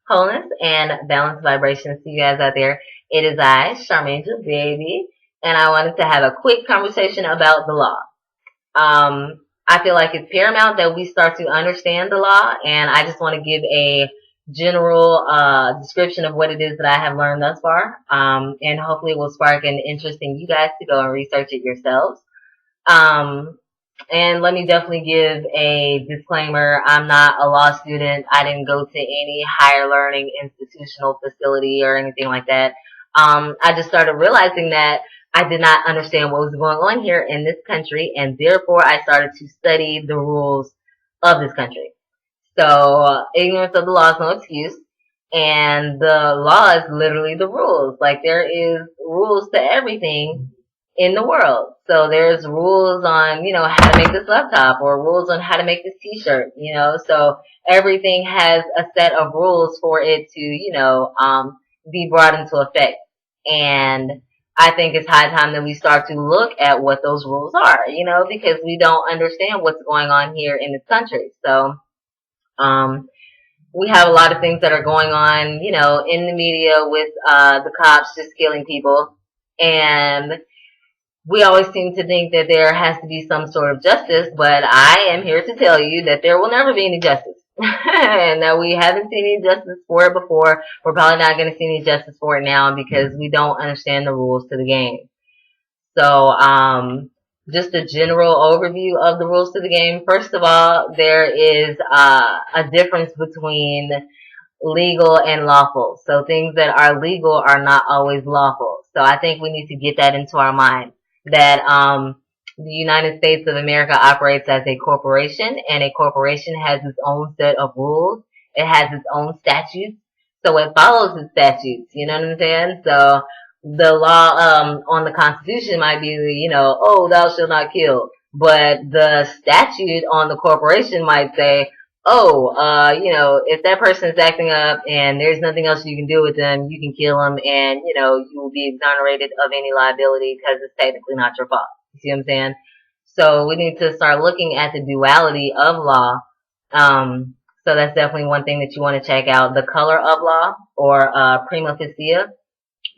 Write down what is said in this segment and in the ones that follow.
wholeness, and balanced vibrations to you guys out there. It is I, CharMajesti, baby, and I wanted to have a quick conversation about the law. I feel like it's paramount that we start to understand the law, and I just want to give a general description of what it is that I have learned thus far, and hopefully it will spark an interest in you guys to go and research it yourselves. Um, and let me definitely give a disclaimer. I'm not a law student. I didn't go to any higher learning institutional facility or anything like that. I just started realizing that I did not understand what was going on here in this country, and therefore I started to study the rules of this country. So, ignorance of the law is no excuse, and the law is literally the rules. Like, there is rules to everything in the world. So there's rules on, how to make this laptop, or rules on how to make this t-shirt, so everything has a set of rules for it to, be brought into effect. And I think it's high time that we start to look at what those rules are, because we don't understand what's going on here in this country. So, we have a lot of things that are going on, in the media with, the cops just killing people. And we always seem to think that there has to be some sort of justice, but I am here to tell you that there will never be any justice. And that we haven't seen any justice for it before. We're probably not going to see any justice for it now because we don't understand the rules to the game. So, just a general overview of the rules to the game. First of all, there is a difference between legal and lawful. So things that are legal are not always lawful. So I think we need to get that into our mind, that the United States of America operates as a corporation, and a corporation has its own set of rules. It has its own statutes, so it follows its statutes. You know what I'm saying? So the law on the Constitution might be, oh, thou shalt not kill, but the statute on the corporation might say, oh, if that person's acting up and there's nothing else you can do with them, you can kill them, and, you will be exonerated of any liability because it's technically not your fault. You see what I'm saying? So we need to start looking at the duality of law. So that's definitely one thing that you want to check out. The color of law, or prima facie,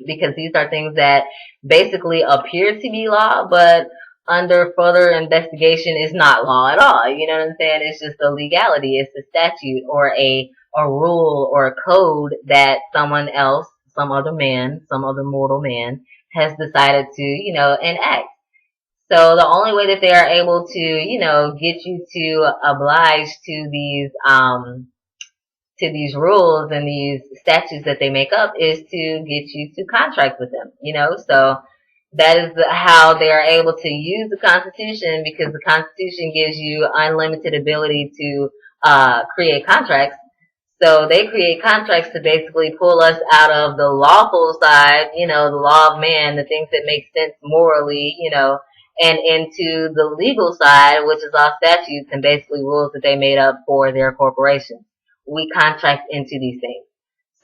because these are things that basically appear to be law, but under further investigation is not law at all. You know what I'm saying? It's just a legality. It's a statute or a rule or a code that someone else, some other man, some other mortal man has decided to, enact. So the only way that they are able to, get you to oblige to these rules and these statutes that they make up is to get you to contract with them, so that is how they are able to use the Constitution, because the Constitution gives you unlimited ability to create contracts. So they create contracts to basically pull us out of the lawful side, the law of man, the things that make sense morally, and into the legal side, which is all statutes and basically rules that they made up for their corporation. We contract into these things.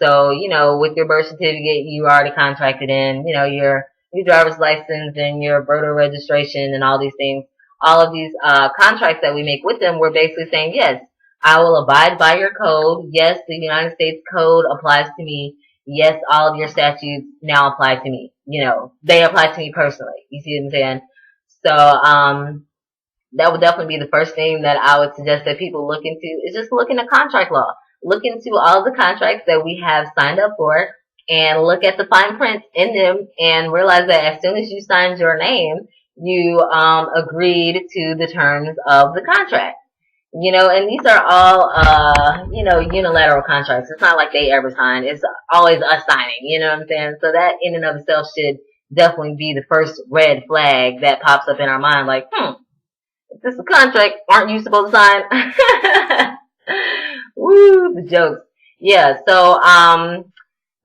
So, with your birth certificate, you already contracted in, your driver's license and your voter registration and all these things. All of these contracts that we make with them, we're basically saying, yes, I will abide by your code. Yes, the United States Code applies to me. Yes, all of your statutes now apply to me. They apply to me personally. You see what I'm saying? So, that would definitely be the first thing that I would suggest that people look into, is just look into contract law. Look into all the contracts that we have signed up for, and look at the fine print in them, and realize that as soon as you signed your name, you agreed to the terms of the contract. And these are all, unilateral contracts. It's not like they ever sign. It's always us signing. You know what I'm saying? So that in and of itself should definitely be the first red flag that pops up in our mind, like, if this is a contract, aren't you supposed to sign? Woo, the jokes. Yeah, so,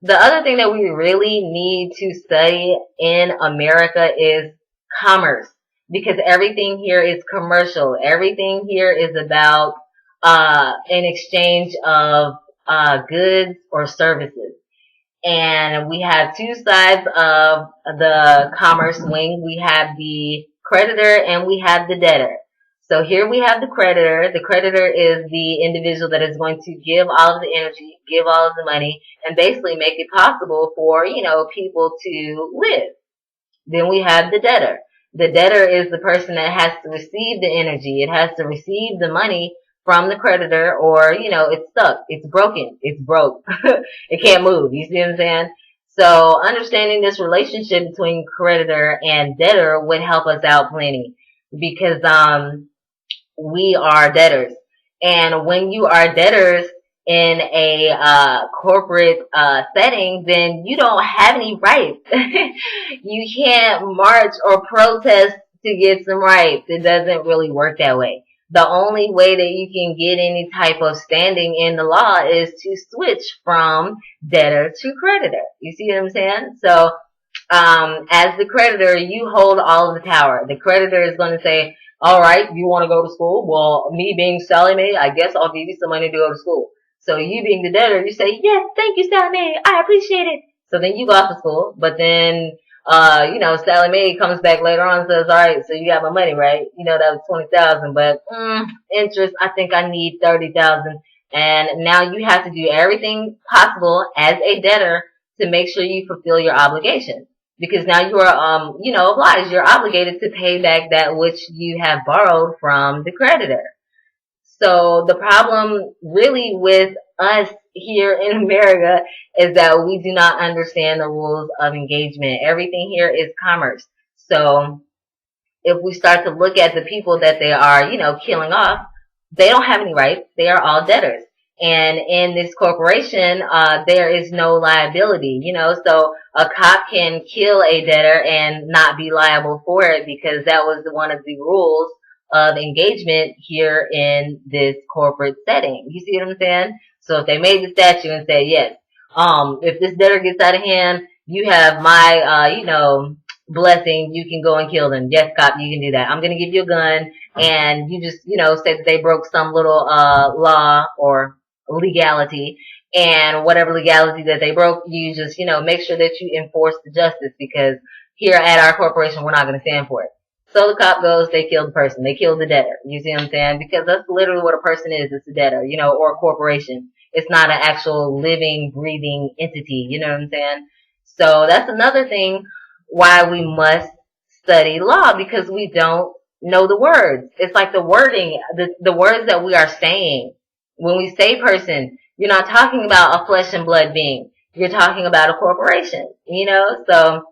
the other thing that we really need to study in America is commerce, because everything here is commercial. Everything here is about, an exchange of, goods or services. And we have two sides of the commerce wing. We have the creditor and we have the debtor. So here we have the creditor. The creditor is the individual that is going to give all of the energy, give all of the money, and basically make it possible for, people to live. Then we have the debtor. The debtor is the person that has to receive the energy. It has to receive the money from the creditor, or, it's stuck. It's broken. It's broke. It can't move. You see what I'm saying? So understanding this relationship between creditor and debtor would help us out plenty, because we are debtors. And when you are debtors in a corporate setting, then you don't have any rights. You can't march or protest to get some rights. It doesn't really work that way. The only way that you can get any type of standing in the law is to switch from debtor to creditor. You see what I'm saying? So as the creditor, you hold all of the power. The creditor is going to say, all right, you want to go to school? Well, me being Sally Mae, I guess I'll give you some money to go to school. So you being the debtor, you say, yes, thank you, Sally Mae. I appreciate it. So then you go off to school, but then, Sally Mae comes back later on and says, all right, so you got my money, right? That was 20,000, but, interest, I think I need 30,000. And now you have to do everything possible as a debtor to make sure you fulfill your obligation. Because now you are, obliged. You're obligated to pay back that which you have borrowed from the creditor. So the problem really with us here in America is that we do not understand the rules of engagement. Everything here is commerce. So if we start to look at the people that they are, killing off, they don't have any rights. They are all debtors. And in this corporation, there is no liability, so a cop can kill a debtor and not be liable for it, because that was one of the rules of engagement here in this corporate setting. You see what I'm saying? So if they made the statute and said, yes, if this debtor gets out of hand, you have my, blessing, you can go and kill them. Yes, cop, you can do that. I'm going to give you a gun, and you just, say that they broke some little, law or legality, and whatever legality that they broke, you just, make sure that you enforce the justice, because here at our corporation, we're not going to stand for it. So the cop goes, they kill the person, they kill the debtor. You see what I'm saying? Because that's literally what a person is. It's a debtor, or a corporation. It's not an actual living, breathing entity. You know what I'm saying? So that's another thing why we must study law, because we don't know the words. It's like the wording, the words that we are saying. When we say person, you're not talking about a flesh and blood being. You're talking about a corporation, So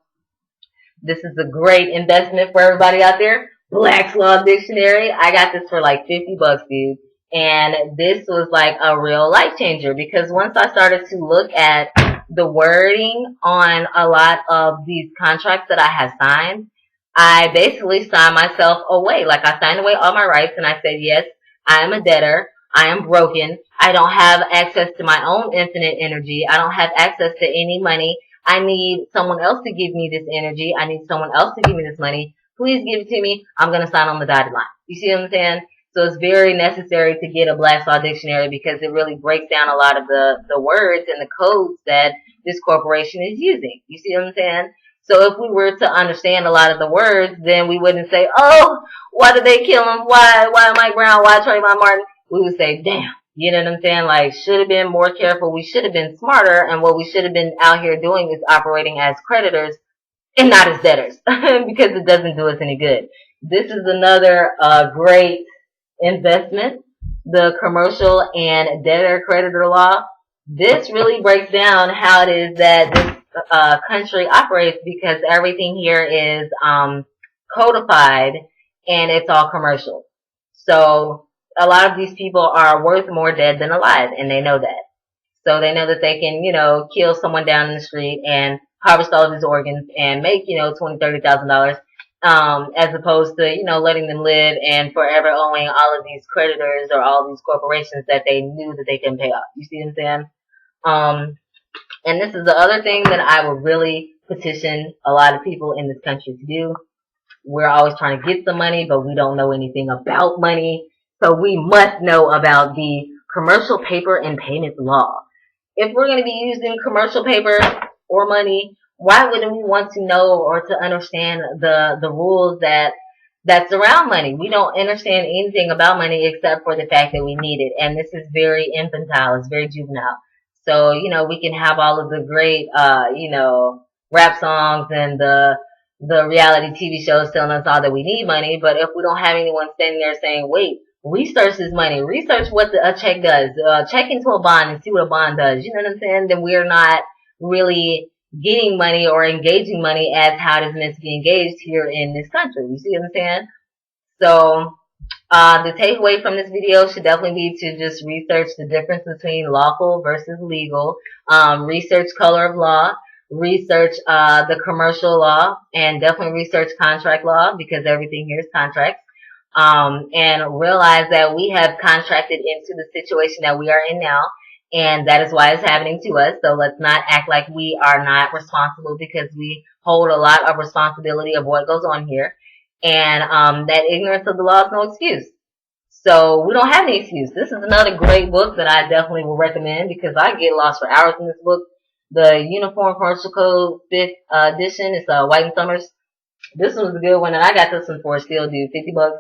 this is a great investment for everybody out there. Black's Law Dictionary. I got this for like $50, dude. And this was like a real life changer, because once I started to look at the wording on a lot of these contracts that I had signed, I basically signed myself away. Like, I signed away all my rights, and I said, yes, I am a debtor. I am broken. I don't have access to my own infinite energy. I don't have access to any money. I need someone else to give me this energy. I need someone else to give me this money. Please give it to me. I'm going to sign on the dotted line. You see what I'm saying? So it's very necessary to get a Black's Law Dictionary, because it really breaks down a lot of the words and the codes that this corporation is using. You see what I'm saying? So if we were to understand a lot of the words, then we wouldn't say, oh, why did they kill him? Why Mike Brown? Why Trayvon Martin? We would say, damn. You know what I'm saying? Like, should have been more careful. We should have been smarter. And what we should have been out here doing is operating as creditors and not as debtors, because it doesn't do us any good. This is another great investment, the commercial and debtor-creditor law. This really breaks down how it is that this country operates, because everything here is codified, and it's all commercial. So a lot of these people are worth more dead than alive, and they know that. So they know that they can, kill someone down in the street and harvest all of his organs and make, $20,000, $30,000, as opposed to, letting them live and forever owing all of these creditors or all these corporations that they knew that they couldn't pay off. You see what I'm saying? And this is the other thing that I would really petition a lot of people in this country to do. We're always trying to get some money, but we don't know anything about money. So we must know about the commercial paper and payment law. If we're going to be using commercial paper or money, why wouldn't we want to know or to understand the rules that that's around money. We don't understand anything about money except for the fact that we need it. And this is very infantile. It's very juvenile. So, we can have all of the great, rap songs and the reality TV shows telling us all that we need money. But if we don't have anyone standing there saying, wait, research this money, research what a check does, check into a bond and see what a bond does. You know what I'm saying? Then we're not really getting money or engaging money as how it is meant to be engaged here in this country. You see what I'm saying? So, the takeaway from this video should definitely be to just research the difference between lawful versus legal, research color of law, research the commercial law, and definitely research contract law because everything here is contracts. And realize that we have contracted into the situation that we are in now, and that is why it's happening to us. So let's not act like we are not responsible because we hold a lot of responsibility of what goes on here. And that ignorance of the law is no excuse. So we don't have any excuse. This is another great book that I definitely will recommend because I get lost for hours in this book. The Uniform Commercial Code 5th edition. It's White and Summers. This one was a good one, and I got this one for a steal, dude, $50.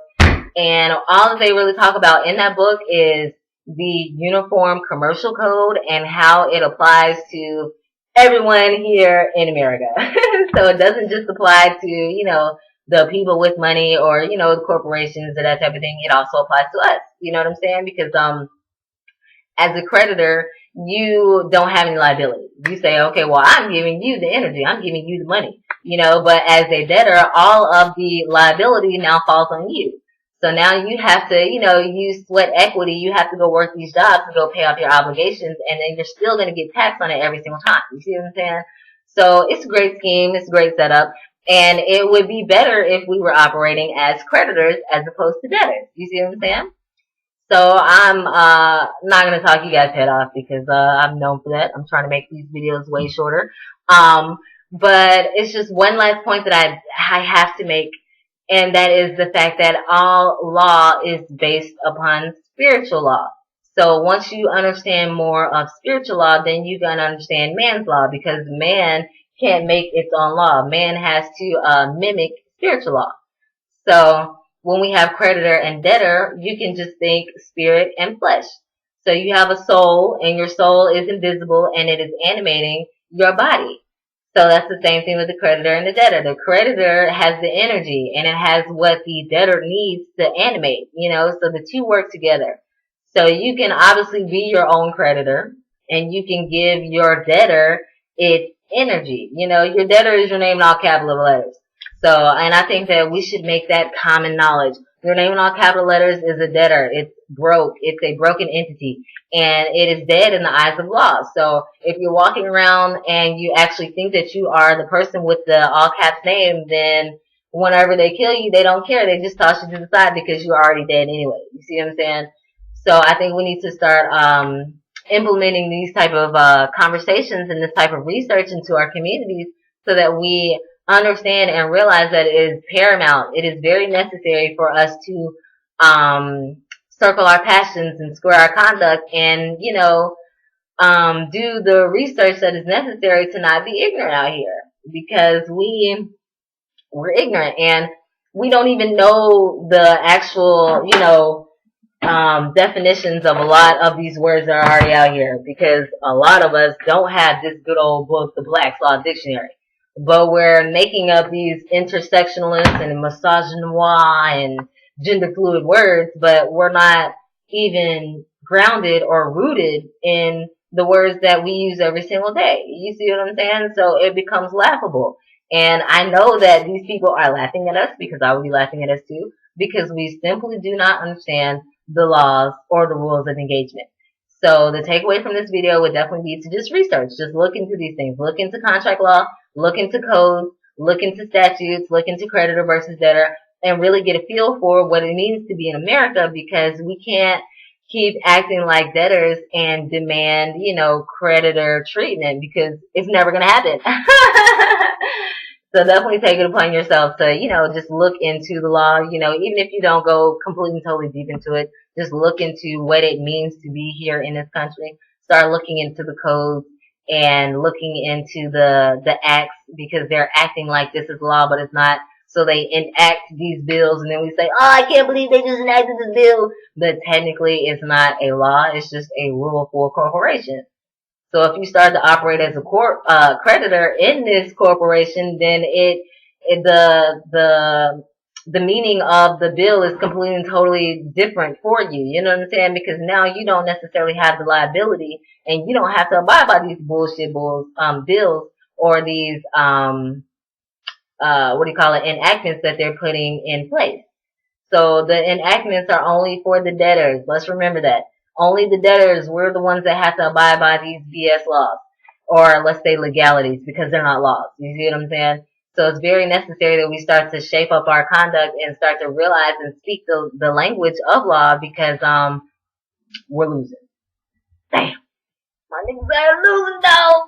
And all that they really talk about in that book is the Uniform Commercial Code and how it applies to everyone here in America. So it doesn't just apply to, the people with money or, the corporations and that type of thing. It also applies to us. You know what I'm saying? Because as a creditor, you don't have any liability. You say, okay, well, I'm giving you the energy. I'm giving you the money. But as a debtor, all of the liability now falls on you. So now you have to, use sweat equity. You have to go work these jobs to go pay off your obligations, and then you're still going to get taxed on it every single time. You see what I'm saying? So it's a great scheme. It's a great setup. And it would be better if we were operating as creditors as opposed to debtors. You see what I'm saying? So I'm not going to talk you guys' head off because I'm known for that. I'm trying to make these videos way shorter. But it's just one last point that I have to make. And that is the fact that all law is based upon spiritual law. So once you understand more of spiritual law, then you're going to understand man's law because man can't make its own law. Man has to mimic spiritual law. So when we have creditor and debtor, you can just think spirit and flesh. So you have a soul, and your soul is invisible, and it is animating your body. So that's the same thing with the creditor and the debtor. The creditor has the energy, and it has what the debtor needs to animate, so the two work together. So you can obviously be your own creditor, and you can give your debtor its energy. Your debtor is your name in all capital letters. So, and I think that we should make that common knowledge. Your name in all capital letters is a debtor. It's broke. It's a broken entity. And it is dead in the eyes of law. So if you're walking around and you actually think that you are the person with the all caps name, then whenever they kill you, they don't care. They just toss you to the side because you're already dead anyway. You see what I'm saying? So I think we need to start implementing these type of conversations and this type of research into our communities so that we understand and realize that it is paramount. It is very necessary for us to circle our passions and square our conduct and, do the research that is necessary to not be ignorant out here because we're ignorant and we don't even know the actual, definitions of a lot of these words that are already out here because a lot of us don't have this good old book, the Black's Law Dictionary. But we're making up these intersectionalist and misogynoir and gender fluid words, but we're not even grounded or rooted in the words that we use every single day. You see what I'm saying? So it becomes laughable. And I know that these people are laughing at us because I would be laughing at us too, because we simply do not understand the laws or the rules of engagement. So the takeaway from this video would definitely be to just research. Just look into these things. Look into contract law, look into codes, look into statutes, look into creditor versus debtor, and really get a feel for what it means to be in America because we can't keep acting like debtors and demand, creditor treatment because it's never going to happen. So definitely take it upon yourself to, just look into the law, even if you don't go completely and totally deep into it, just look into what it means to be here in this country. Start looking into the codes and looking into the acts because they're acting like this is law, but it's not. So they enact these bills, and then we say, oh, I can't believe they just enacted this bill. But technically, it's not a law. It's just a rule for a corporation. So if you start to operate as a creditor in this corporation, then the meaning of the bill is completely and totally different for you. You know what I'm saying? Because now you don't necessarily have the liability, and you don't have to abide by these bullshit bills or these enactments that they're putting in place. So the enactments are only for the debtors. Let's remember that. Only the debtors, we're the ones that have to abide by these BS laws. Or let's say legalities, because they're not laws. You see what I'm saying? So it's very necessary that we start to shape up our conduct and start to realize and speak the language of law, because we're losing. Damn. My niggas are losing though.